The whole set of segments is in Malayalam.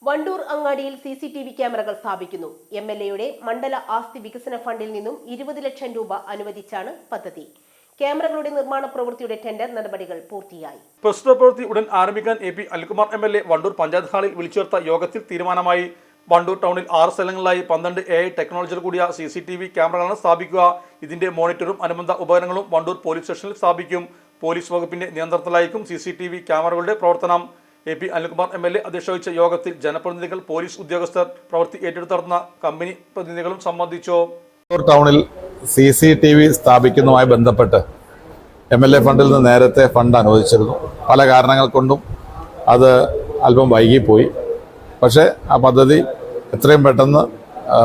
വണ്ടൂർ അങ്ങാടിയിൽ CCTV ക്യാമറകൾ സ്ഥാപിക്കുന്നു. MLAയുടെ മണ്ഡല ആസ്തി വികസന ഫണ്ടിൽ നിന്നും 20 ലക്ഷം രൂപ അനുവദിച്ചാണ് പദ്ധതി. ക്യാമറകളുടെ നിർമ്മാണ പ്രവൃത്തിയുടെ ടെൻഡർ നടപടികൾ പൂർത്തിയായി. പ്രസ്തുത പ്രവൃത്തി ഉടൻ ആരംഭിക്കാൻ AP അനിൽകുമാർ MLA വണ്ടൂർ പഞ്ചായത്ത് ഹാളിൽ വിളിച്ചുചേർത്ത യോഗത്തിൽ തീരുമാനമായി. വണ്ടൂർ ടൗണിൽ 6 സ്ഥലങ്ങളിലായി 12 AI ടെക്നോളജിയിൽ കൂടിയ CCTV ക്യാമറകളാണ് സ്ഥാപിക്കുക. ഇതിന്റെ മോണിറ്ററും അനുബന്ധ ഉപകരണങ്ങളും വണ്ടൂർ പോലീസ് സ്റ്റേഷനിൽ സ്ഥാപിക്കും. പോലീസ് വകുപ്പിന്റെ നിയന്ത്രണത്തിലായിരിക്കും CCTV ക്യാമറകളുടെ പ്രവർത്തനം. AP അനിൽകുമാർ MLA അധ്യക്ഷത വഹിച്ച യോഗത്തിൽ ജനപ്രതിനിധികൾ, പോലീസ് ഉദ്യോഗസ്ഥർ, പ്രവൃത്തി ഏറ്റെടുത്ത് നടത്തുന്ന കമ്പനി പ്രതിനിധികളും സംബന്ധിച്ചു. ടൗണിൽ CCTV സ്ഥാപിക്കുന്നതുമായി ബന്ധപ്പെട്ട് MLA ഫണ്ടിൽ നിന്ന് നേരത്തെ ഫണ്ട് അനുവദിച്ചിരുന്നു. പല കാരണങ്ങൾ കൊണ്ടും അത് അല്പം വൈകിപ്പോയി. പക്ഷേ ആ പദ്ധതി എത്രയും പെട്ടെന്ന്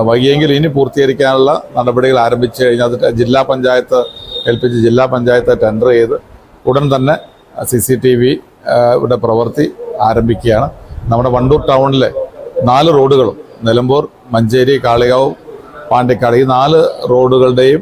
വൈകിയെങ്കിൽ ഇനി പൂർത്തീകരിക്കാനുള്ള നടപടികൾ ആരംഭിച്ചു കഴിഞ്ഞാൽ അത് ജില്ലാ പഞ്ചായത്ത് ഏൽപ്പിച്ച് ജില്ലാ പഞ്ചായത്ത് ടെൻഡർ ചെയ്ത് ഉടൻ തന്നെ CCTV ഇവിടെ പ്രവൃത്തി ആരംഭിക്കുകയാണ്. നമ്മുടെ വണ്ടൂർ ടൗണിലെ 4 റോഡുകളും നിലമ്പൂർ, മഞ്ചേരി, കാളികാവ്, പാണ്ടിക്കാട് ഈ 4 റോഡുകളുടെയും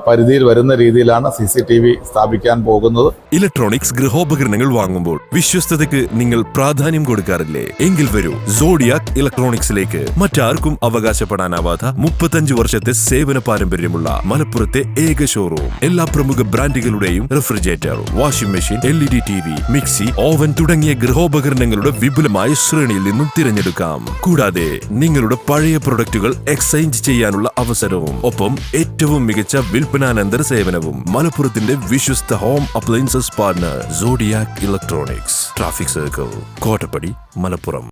പരിധിയിൽ വരുന്ന രീതിയിലാണ് CCTV സ്ഥാപിക്കാൻ പോകുന്നത്. ഇലക്ട്രോണിക്സ് ഗൃഹോപകരണങ്ങൾ വാങ്ങുമ്പോൾ വിശ്വസ്തതയ്ക്ക് നിങ്ങൾ പ്രാധാന്യം കൊടുക്കാറില്ലേ? എങ്കിൽ വരൂ സോഡിയാക് ഇലക്ട്രോണിക്സിലേക്ക്. മറ്റാർക്കും അവകാശപ്പെടാനാവാത്ത 35 വർഷത്തെ സേവന പാരമ്പര്യമുള്ള മലപ്പുറത്തെ ഏക ഷോറൂം. എല്ലാ പ്രമുഖ ബ്രാൻഡുകളുടെയും refrigerator, washing machine, LED TV, mixie, oven തുടങ്ങിയ ഗൃഹോപകരണങ്ങളുടെ വിപുലമായ ശ്രേണിയിൽ നിന്നും തിരഞ്ഞെടുക്കാം. കൂടാതെ നിങ്ങളുടെ പഴയ പ്രൊഡക്റ്റുകൾ എക്സ്ചേഞ്ച് ചെയ്യാനുള്ള അവസരവും, ഒപ്പം ഏറ്റവും മികച്ച വിൽപ്പനാനന്തര സേവനവും. മലപ്പുറത്തിന്റെ വിശ്വസ്ത home appliances partner Zodiac electronics, traffic circle, Kottappadi, Malappuram.